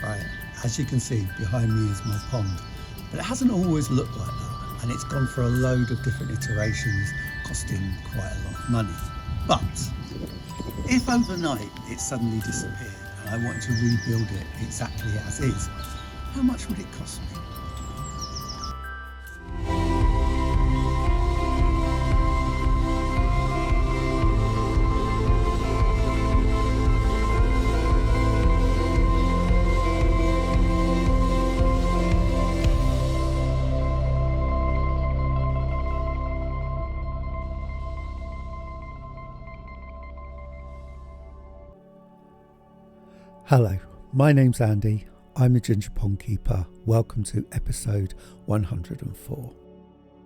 Right, as you can see, behind me is my pond, but it hasn't always looked like that, and it's gone for a load of different iterations, costing quite a lot of money. But if overnight it suddenly disappeared and I wanted to rebuild it exactly as is, how much would it cost me? Hello, my name's Andy. I'm a ginger pond keeper. Welcome to episode 104.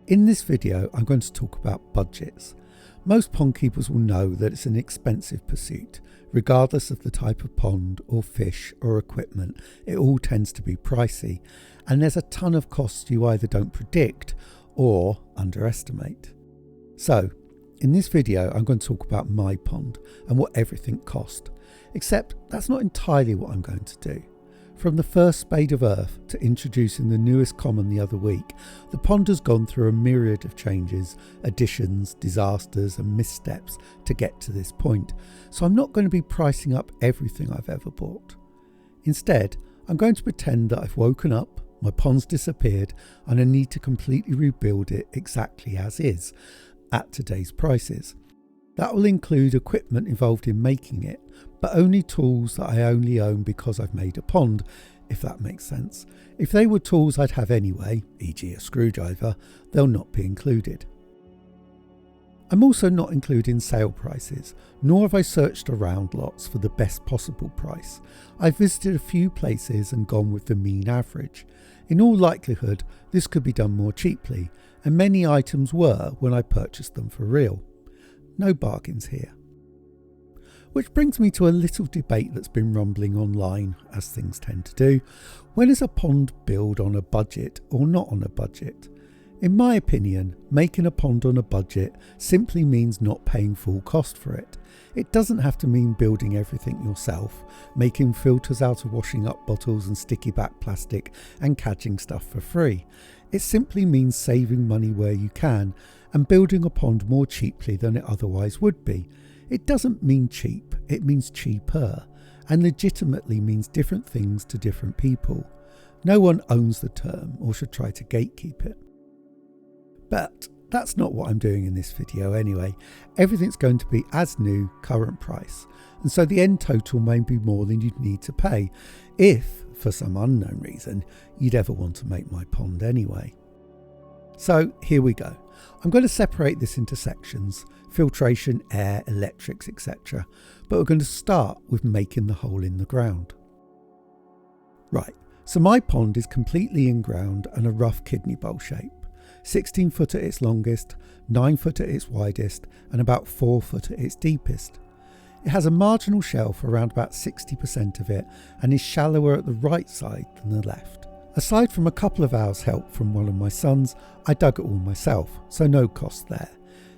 In this video, I'm going to talk about budgets. Most pond keepers will know that it's an expensive pursuit. Regardless of the type of pond or fish or equipment, it all tends to be pricey. And there's a ton of costs you either don't predict or underestimate. So, in this video, I'm going to talk about my pond and what everything cost. Except that's not entirely what I'm going to do. From the first spade of earth to introducing the newest common the other week, the pond has gone through a myriad of changes, additions, disasters and missteps to get to this point. So I'm not going to be pricing up everything I've ever bought. Instead, I'm going to pretend that I've woken up, my pond's disappeared and I need to completely rebuild it exactly as is at today's prices. That will include equipment involved in making it, but only tools that I only own because I've made a pond, if that makes sense. If they were tools I'd have anyway, e.g. a screwdriver, they'll not be included. I'm also not including sale prices, nor have I searched around lots for the best possible price. I've visited a few places and gone with the mean average. In all likelihood, this could be done more cheaply, and many items were when I purchased them for real. No bargains here. Which brings me to a little debate that's been rumbling online, as things tend to do. When is a pond built on a budget or not on a budget? In my opinion, making a pond on a budget simply means not paying full cost for it. It doesn't have to mean building everything yourself, making filters out of washing up bottles and sticky back plastic and cadging stuff for free. It simply means saving money where you can and building a pond more cheaply than it otherwise would be. It doesn't mean cheap, it means cheaper, and legitimately means different things to different people. No one owns the term or should try to gatekeep it. But that's not what I'm doing in this video anyway. Everything's going to be as new, current price, and so the end total may be more than you'd need to pay, if, for some unknown reason, you'd ever want to make my pond anyway. So here we go. I'm going to separate this into sections: filtration, air, electrics, etc. But we're going to start with making the hole in the ground. Right, so my pond is completely in ground and a rough kidney bowl shape. 16 foot at its longest, 9 foot at its widest and about 4 foot at its deepest. It has a marginal shelf around about 60% of it and is shallower at the right side than the left. Aside from a couple of hours help from one of my sons, I dug it all myself, so no cost there.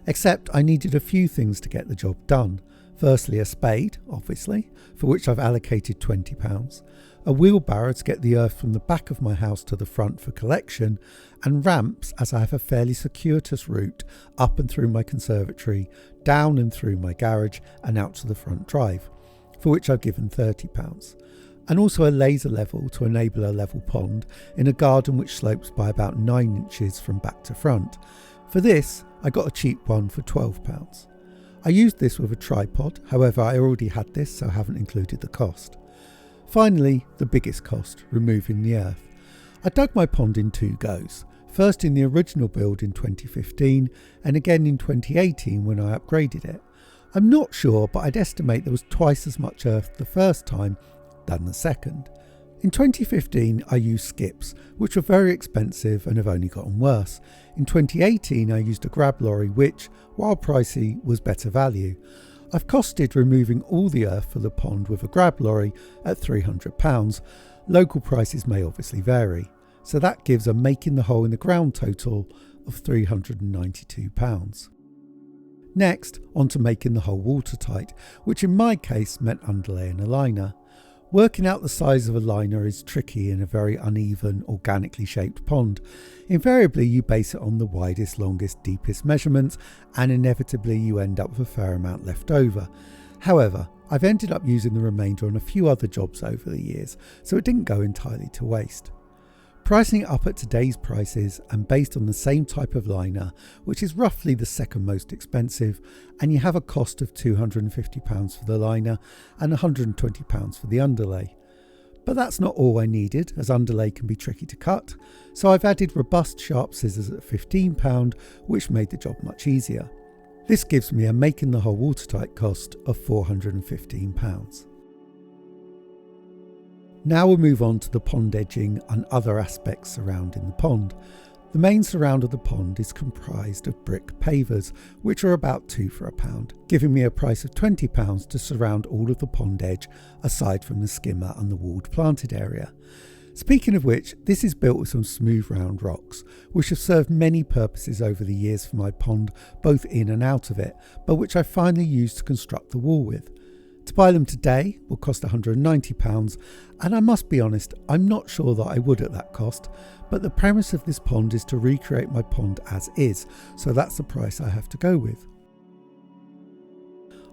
Except I needed a few things to get the job done. Firstly, a spade, obviously, for which I've allocated £20, a wheelbarrow to get the earth from the back of my house to the front for collection, and ramps as I have a fairly circuitous route up and through my conservatory, down and through my garage and out to the front drive, for which I've given £30. And also a laser level to enable a level pond in a garden which slopes by about 9 inches from back to front. For this, I got a cheap one for £12. I used this with a tripod, however I already had this so I haven't included the cost. Finally, the biggest cost, removing the earth. I dug my pond in 2 goes, first in the original build in 2015 and again in 2018 when I upgraded it. I'm not sure, but I'd estimate there was twice as much earth the first time than the second. In 2015 I used skips, which were very expensive and have only gotten worse. In 2018 I used a grab lorry which, while pricey, was better value. I've costed removing all the earth for the pond with a grab lorry at £300. Local prices may obviously vary, so that gives a making the hole in the ground total of £392. Next, on to making the hole watertight, which in my case meant underlaying a liner. Working out the size of a liner is tricky in a very uneven, organically shaped pond. Invariably you base it on the widest, longest, deepest measurements, and inevitably you end up with a fair amount left over. However, I've ended up using the remainder on a few other jobs over the years, so it didn't go entirely to waste. Pricing it up at today's prices and based on the same type of liner, which is roughly the second most expensive, and you have a cost of £250 for the liner and £120 for the underlay. But that's not all I needed, as underlay can be tricky to cut, so I've added robust sharp scissors at £15, which made the job much easier. This gives me a making the hole watertight cost of £415. Now we'll move on to the pond edging and other aspects surrounding the pond. The main surround of the pond is comprised of brick pavers, which are about £2 for £1, giving me a price of £20 to surround all of the pond edge aside from the skimmer and the walled planted area. Speaking of which, this is built with some smooth round rocks, which have served many purposes over the years for my pond, both in and out of it, but which I finally used to construct the wall with. To buy them today will cost £190, and I must be honest, I'm not sure that I would at that cost, but the premise of this pond is to recreate my pond as is, so that's the price I have to go with.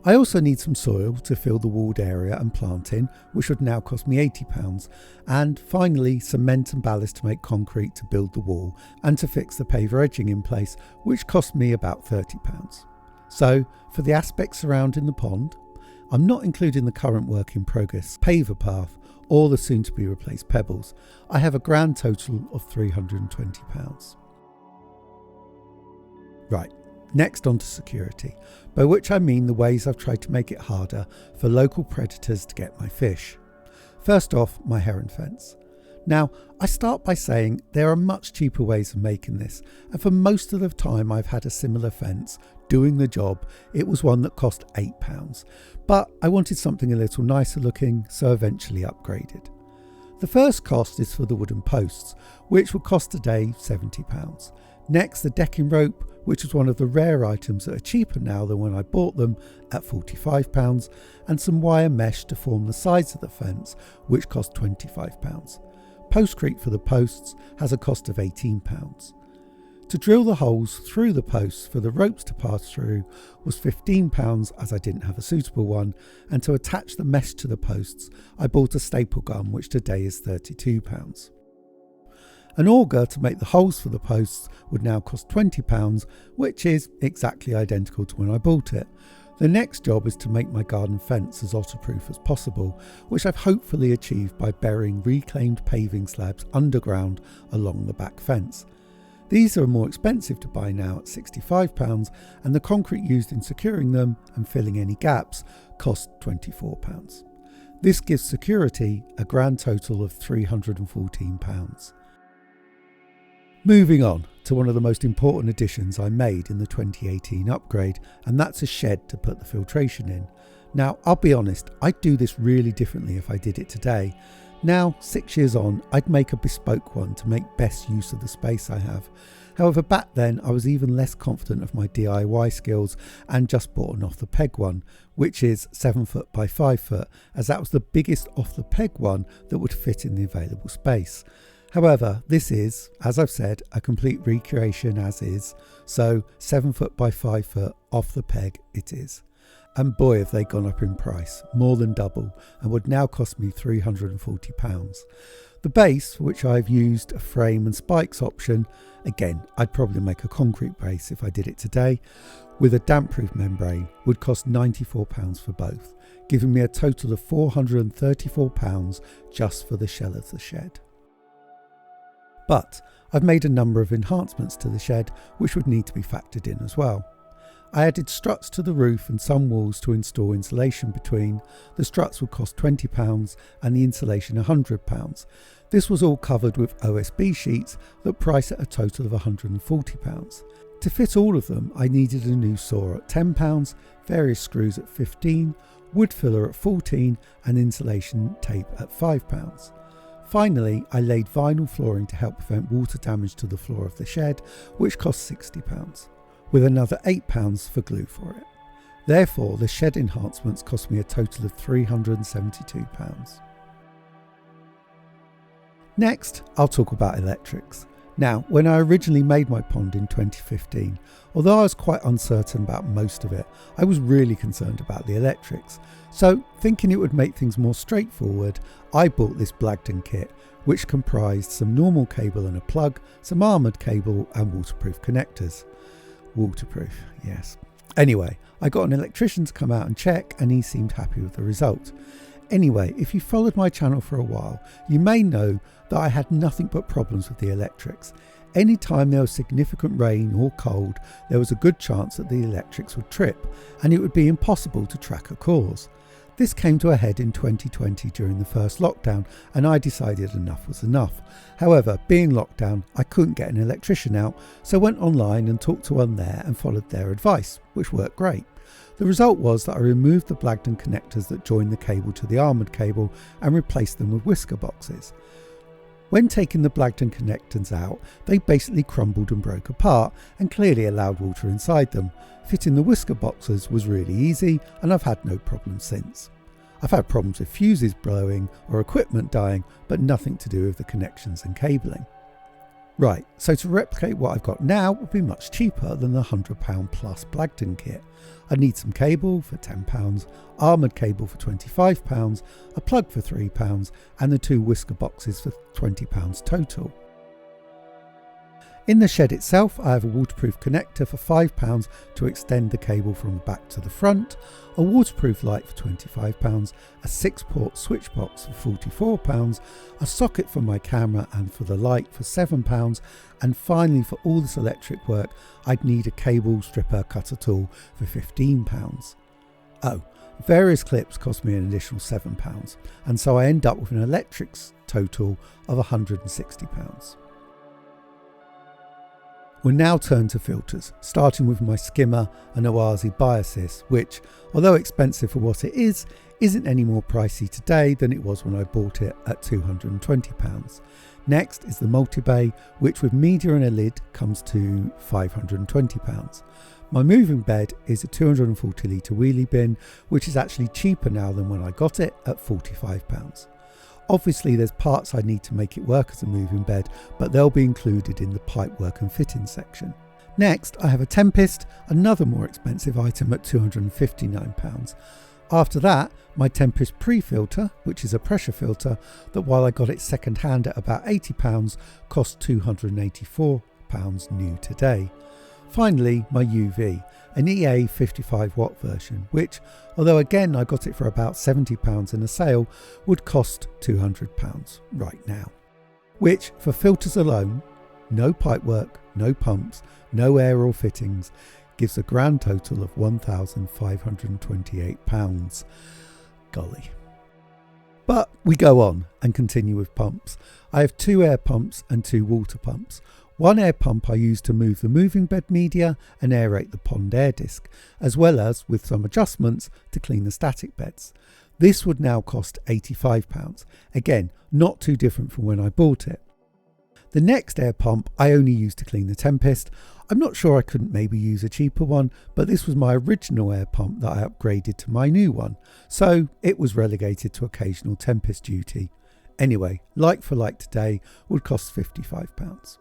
I also need some soil to fill the walled area and plant in, which would now cost me £80, and finally cement and ballast to make concrete to build the wall and to fix the paver edging in place, which cost me about £30. So for the aspects surrounding the pond, I'm not including the current work in progress paver path or the soon to be replaced pebbles. I have a grand total of £320. Right, next on to security, by which I mean the ways I've tried to make it harder for local predators to get my fish. First off, my heron fence. Now, I start by saying there are much cheaper ways of making this, and for most of the time I've had a similar fence doing the job, it was one that cost £8, but I wanted something a little nicer looking, so eventually upgraded. The first cost is for the wooden posts, which would cost today £70. Next, the decking rope, which was one of the rare items that are cheaper now than when I bought them, at £45, and some wire mesh to form the sides of the fence, which cost £25. Postcrete for the posts has a cost of £18. To drill the holes through the posts for the ropes to pass through was £15, as I didn't have a suitable one, and to attach the mesh to the posts I bought a staple gun, which today is £32. An auger to make the holes for the posts would now cost £20, which is exactly identical to when I bought it. The next job is to make my garden fence as otterproof as possible, which I've hopefully achieved by burying reclaimed paving slabs underground along the back fence. These are more expensive to buy now at £65, and the concrete used in securing them and filling any gaps cost £24. This gives security a grand total of £314. Moving on to one of the most important additions I made in the 2018 upgrade, and that's a shed to put the filtration in. Now, I'll be honest, I'd do this really differently if I did it today. Now, 6 years on, I'd make a bespoke one to make best use of the space I have. However, back then I was even less confident of my DIY skills and just bought an off the peg one, which is 7 foot by 5 foot, as that was the biggest off the peg one that would fit in the available space. However, this is, as I've said, a complete recreation as is, so 7 foot by 5 foot off the peg it is. And boy have they gone up in price, more than double, and would now cost me £340. The base, for which I've used a frame and spikes option, again I'd probably make a concrete base if I did it today, with a damp-proof membrane, would cost £94 for both, giving me a total of £434 just for the shell of the shed. But I've made a number of enhancements to the shed which would need to be factored in as well. I added struts to the roof and some walls to install insulation between. The struts would cost £20 and the insulation £100. This was all covered with OSB sheets that price at a total of £140. To fit all of them I needed a new saw at £10, various screws at £15, wood filler at £14 and insulation tape at £5. Finally, I laid vinyl flooring to help prevent water damage to the floor of the shed, which cost £60, with another £8 for glue for it. Therefore, the shed enhancements cost me a total of £372. Next, I'll talk about electrics. Now, when I originally made my pond in 2015, although I was quite uncertain about most of it, I was really concerned about the electrics. So, thinking it would make things more straightforward, I bought this Blagden kit, which comprised some normal cable and a plug, some armoured cable and waterproof connectors. Waterproof, yes. Anyway, I got an electrician to come out and check, and he seemed happy with the result. Anyway, if you followed my channel for a while, you may know that I had nothing but problems with the electrics. Anytime there was significant rain or cold, there was a good chance that the electrics would trip, and it would be impossible to track a cause. This came to a head in 2020 during the first lockdown, and I decided enough was enough. However, being locked down, I couldn't get an electrician out, so went online and talked to one there and followed their advice, which worked great. The result was that I removed the Blagden connectors that joined the cable to the armoured cable and replaced them with whisker boxes. When taking the Blagden connectors out, they basically crumbled and broke apart and clearly allowed water inside them. Fitting the whisker boxes was really easy, and I've had no problems since. I've had problems with fuses blowing or equipment dying, but nothing to do with the connections and cabling. Right, so to replicate what I've got now would be much cheaper than the £100 plus Blagden kit. I'd need some cable for £10, armoured cable for £25, a plug for £3 and the 2 whisker boxes for £20 total. In the shed itself, I have a waterproof connector for £5 to extend the cable from the back to the front, a waterproof light for £25, a 6-port switch box for £44, a socket for my camera and for the light for £7, and finally for all this electric work I'd need a cable stripper cutter tool for £15. Oh, various clips cost me an additional £7, and so I end up with an electrics total of £160. We'll now turn to filters, starting with my skimmer and Oasi Biassist, which, although expensive for what it is, isn't any more pricey today than it was when I bought it at £220. Next is the Multibay, which with media and a lid comes to £520. My moving bed is a 240 litre wheelie bin, which is actually cheaper now than when I got it at £45. Obviously there's parts I need to make it work as a moving bed, but they'll be included in the pipework and fitting section. Next I have a Tempest, another more expensive item at £259. After that, my Tempest pre-filter, which is a pressure filter that while I got it second hand at about £80, cost £284 new today. Finally, my UV, an EA 55 watt version, which, although again I got it for about £70 in a sale, would cost £200 right now. Which, for filters alone, no pipework, no pumps, no air or fittings, gives a grand total of £1,528. Golly. But we go on and continue with pumps. I have 2 air pumps and 2 water pumps. One air pump I use to move the moving bed media and aerate the pond air disc, as well as, with some adjustments, to clean the static beds. This would now cost £85. Again, not too different from when I bought it. The next air pump I only use to clean the Tempest. I'm not sure I couldn't maybe use a cheaper one, but this was my original air pump that I upgraded to my new one, so it was relegated to occasional Tempest duty. Anyway, like for like today would cost £55.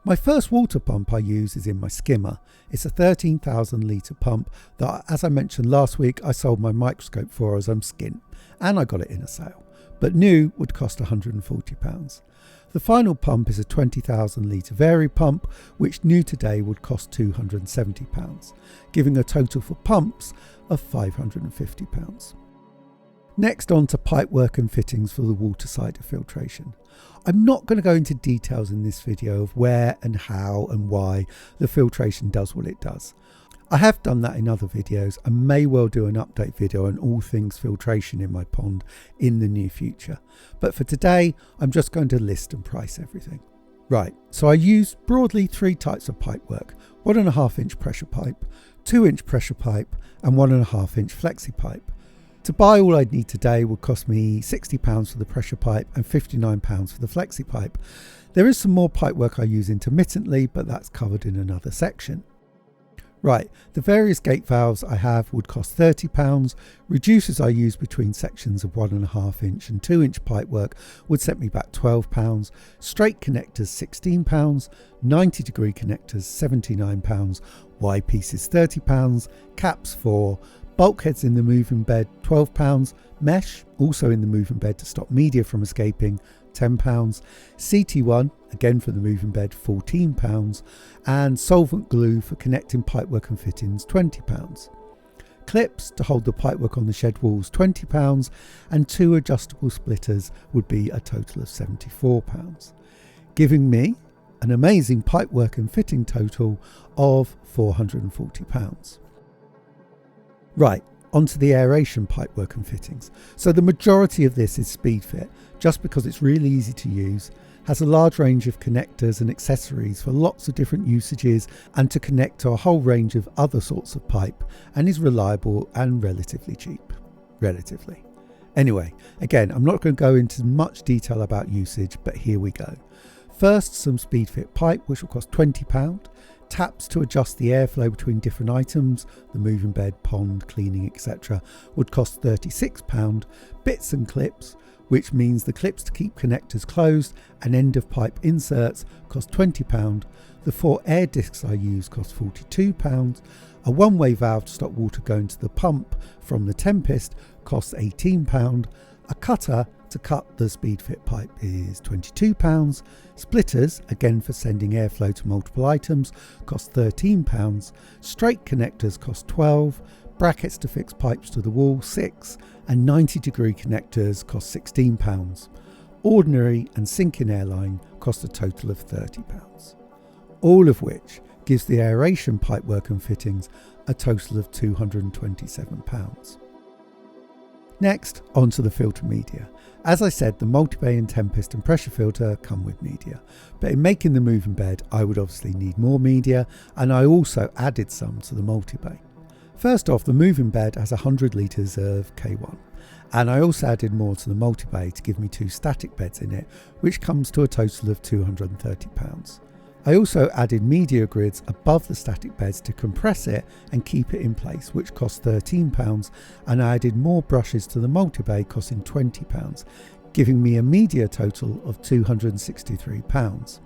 My first water pump I use is in my skimmer. It's a 13,000 litre pump that, as I mentioned last week, I sold my microscope for as I'm skint, and I got it in a sale, but new would cost £140. The final pump is a 20,000 litre Vari pump, which new today would cost £270, giving a total for pumps of £550. Next on to pipework and fittings for the water side of filtration. I'm not going to go into details in this video of where and how and why the filtration does what it does. I have done that in other videos and may well do an update video on all things filtration in my pond in the near future. But for today, I'm just going to list and price everything. Right, so I use broadly 3 types of pipework: 1.5 inch pressure pipe, 2 inch pressure pipe and 1.5 inch flexi pipe. To buy all I'd need today would cost me £60 for the pressure pipe and £59 for the flexi pipe. There is some more pipework I use intermittently, but that's covered in another section. Right, the various gate valves I have would cost £30, reducers I use between sections of 1.5 inch and 2 inch pipework would set me back £12, straight connectors £16, 90 degree connectors £79, Y pieces £30, caps £4, bulkheads in the moving bed £12, mesh also in the moving bed to stop media from escaping £10, CT1 again for the moving bed £14, and solvent glue for connecting pipework and fittings £20. Clips to hold the pipework on the shed walls £20, and 2 adjustable splitters would be a total of £74, giving me an amazing pipework and fitting total of £440. Right, onto the aeration pipework and fittings. So the majority of this is speed fit, just because it's really easy to use, has a large range of connectors and accessories for lots of different usages and to connect to a whole range of other sorts of pipe, and is reliable and relatively cheap. Relatively. Anyway, again, I'm not going to go into much detail about usage, but here we go. First, some speed fit pipe, which will cost £20. Taps to adjust the airflow between different items, the moving bed, pond, cleaning, etc. would cost £36. Bits and clips, which means the clips to keep connectors closed and end of pipe inserts, cost £20. The 4 air discs I use cost £42. A one-way valve to stop water going to the pump from the Tempest costs £18. A cutter to cut the speed fit pipe is £22. Splitters, again for sending airflow to multiple items, cost £13. Straight connectors cost £12. Brackets to fix pipes to the wall, £6, and 90 degree connectors cost £16. Ordinary and sink-in airline cost a total of £30. All of which gives the aeration pipework and fittings a total of £227. Next, onto the filter media. As I said, the multi-bay and Tempest and pressure filter come with media, but in making the moving bed I would obviously need more media, and I also added some to the multi-bay. First off, the moving bed has 100 litres of K1, and I also added more to the multi-bay to give me 2 static beds in it, which comes to a total of £230. I also added media grids above the static beds to compress it and keep it in place, which cost £13, and I added more brushes to the multi-bay costing £20, giving me a media total of £263.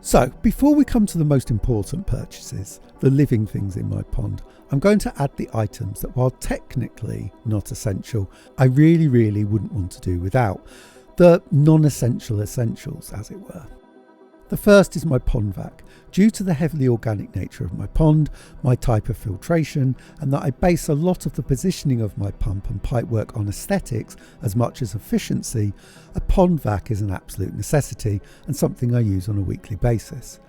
So, before we come to the most important purchases, the living things in my pond, I'm going to add the items that, while technically not essential, I really wouldn't want to do without. The non-essential essentials, as it were. The first is my pond vac. Due to the heavily organic nature of my pond, my type of filtration, and that I base a lot of the positioning of my pump and pipework on aesthetics as much as efficiency, a pond vac is an absolute necessity and something I use on a weekly basis.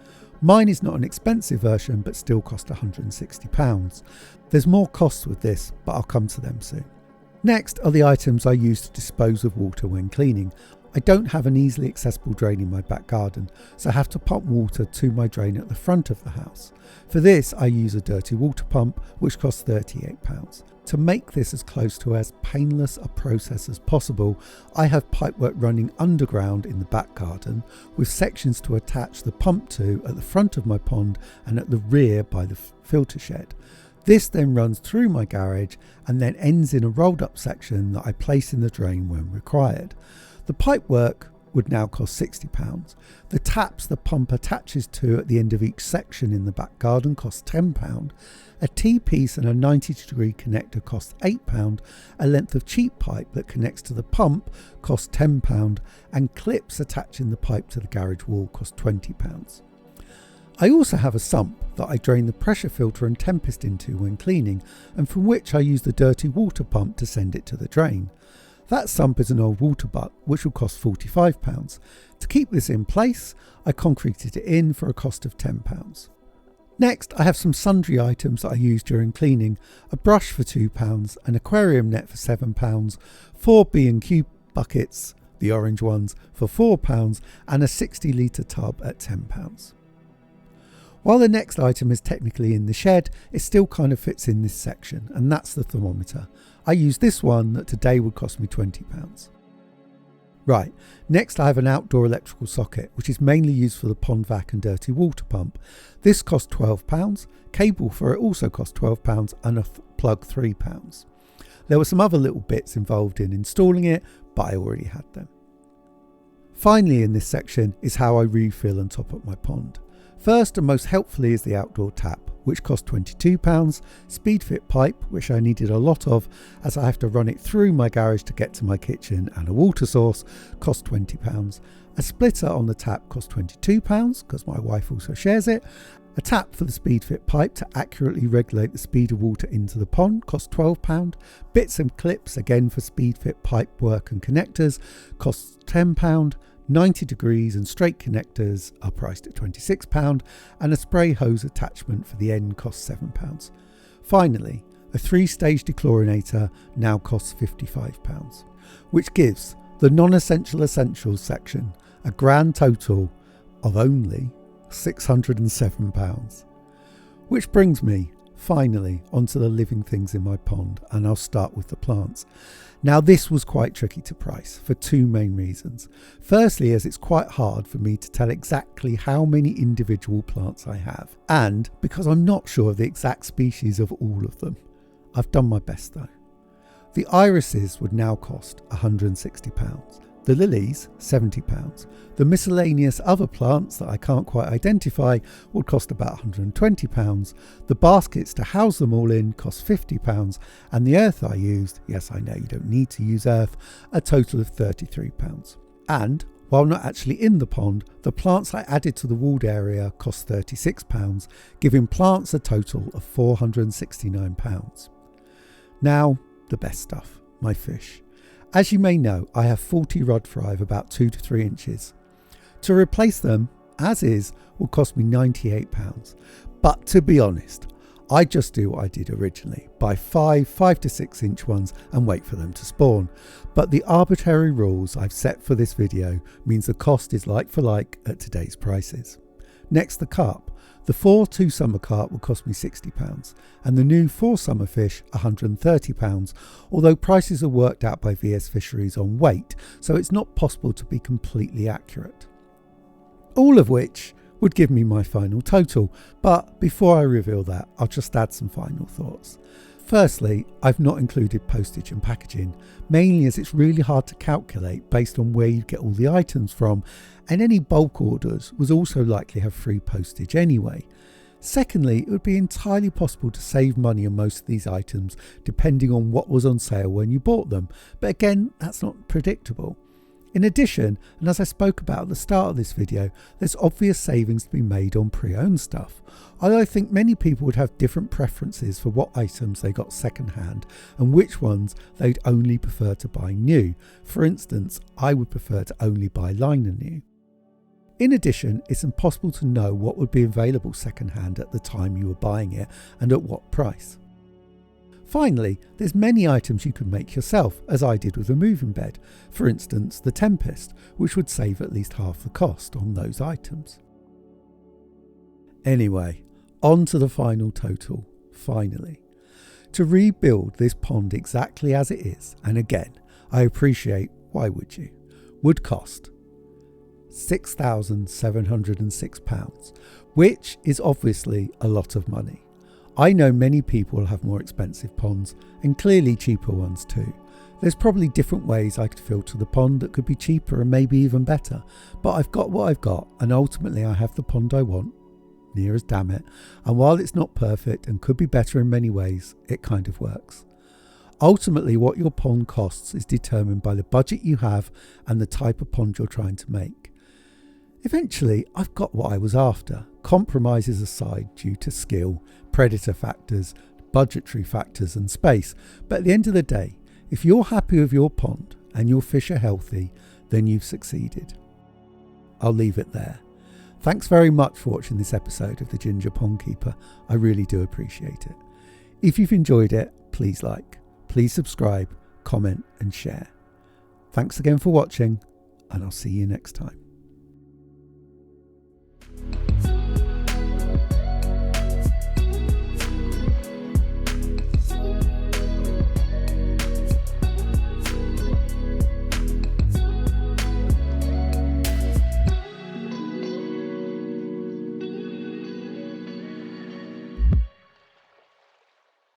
Mine is not an expensive version, but still cost £160. There's more costs with this, but I'll come to them soon. Next are the items I use to dispose of water when cleaning. I don't have an easily accessible drain in my back garden, so I have to pump water to my drain at the front of the house. For this I use a dirty water pump, which costs £38. To make this as close to as painless a process as possible, I have pipework running underground in the back garden, with sections to attach the pump to at the front of my pond and at the rear by the filter shed. This then runs through my garage and then ends in a rolled up section that I place in the drain when required. The pipework would now cost £60. The taps the pump attaches to at the end of each section in the back garden cost £10. A T-piece and a 90 degree connector cost £8. A length of cheap pipe that connects to the pump costs £10, and clips attaching the pipe to the garage wall cost £20. I also have a sump that I drain the pressure filter and Tempest into when cleaning, and from which I use the dirty water pump to send it to the drain. That sump is an old water butt, which will cost £45. To keep this in place, I concreted it in for a cost of £10. Next, I have some sundry items that I use during cleaning: a brush for £2, an aquarium net for £7, 4 B&Q buckets, the orange ones, for £4, and a 60 litre tub at £10. While the next item is technically in the shed, it still kind of fits in this section, and that's the thermometer. I use this one that today would cost me £20. Right, next I have an outdoor electrical socket, which is mainly used for the pond vac and dirty water pump. This cost £12, cable for it also cost £12 and a plug £3. There were some other little bits involved in installing it, but I already had them. Finally in this section is how I refill and top up my pond. First and most helpfully is the outdoor tap, which cost £22, speed fit pipe, which I needed a lot of as I have to run it through my garage to get to my kitchen, and a water source cost £20. A splitter on the tap cost £22 because my wife also shares it. A tap for the speed fit pipe to accurately regulate the speed of water into the pond cost £12. Bits and clips again for speed fit pipe work and connectors costs £10. 90 degrees and straight connectors are priced at £26, and a spray hose attachment for the end costs £7. Finally, a 3-stage dechlorinator now costs £55, which gives the non-essential essentials section a grand total of only £607. Which brings me finally onto the living things in my pond, and I'll start with the plants. Now this was quite tricky to price for two main reasons. Firstly, as it's quite hard for me to tell exactly how many individual plants I have, and because I'm not sure of the exact species of all of them. I've done my best though. The irises would now cost £160. The lilies, £70. The miscellaneous other plants that I can't quite identify would cost about £120. The baskets to house them all in cost £50. And the earth I used, yes I know you don't need to use earth, a total of £33. And while not actually in the pond, the plants I added to the walled area cost £36, giving plants a total of £469. Now, the best stuff, my fish. As you may know, I have 40 rod fry of about 2 to 3 inches. To replace them, as is, will cost me £98. But to be honest, I just do what I did originally, buy 5 to 6 inch ones and wait for them to spawn. But the arbitrary rules I've set for this video means the cost is like for like at today's prices. Next, the carp. The 4 summer carp will cost me £60 and the new 4 summer fish £130, although prices are worked out by VS Fisheries on weight, so it's not possible to be completely accurate. All of which would give me my final total, but before I reveal that, I'll just add some final thoughts. Firstly, I've not included postage and packaging, mainly as it's really hard to calculate based on where you get all the items from, and any bulk orders was also likely have free postage anyway. Secondly, it would be entirely possible to save money on most of these items depending on what was on sale when you bought them, but again, that's not predictable. In addition, and as I spoke about at the start of this video, there's obvious savings to be made on pre-owned stuff, although I think many people would have different preferences for what items they got second-hand and which ones they'd only prefer to buy new. For instance, I would prefer to only buy liner new. In addition, it's impossible to know what would be available second-hand at the time you were buying it and at what price. Finally, there's many items you could make yourself, as I did with a moving bed, for instance the Tempest, which would save at least half the cost on those items. Anyway, on to the final total, finally. To rebuild this pond exactly as it is, and again, I appreciate why would you, would cost £6,706, which is obviously a lot of money. I know many people have more expensive ponds and clearly cheaper ones too. There's probably different ways I could filter the pond that could be cheaper and maybe even better, but I've got what I've got and ultimately I have the pond I want, near as damn it, and while it's not perfect and could be better in many ways, it kind of works. Ultimately, what your pond costs is determined by the budget you have and the type of pond you're trying to make. Eventually, I've got what I was after, compromises aside due to skill, predator factors, budgetary factors and space, but at the end of the day, if you're happy with your pond and your fish are healthy, then you've succeeded. I'll leave it there. Thanks very much for watching this episode of The Ginger Pond Keeper. I really do appreciate it. If you've enjoyed it, please like, please subscribe, comment and share. Thanks again for watching, and I'll see you next time.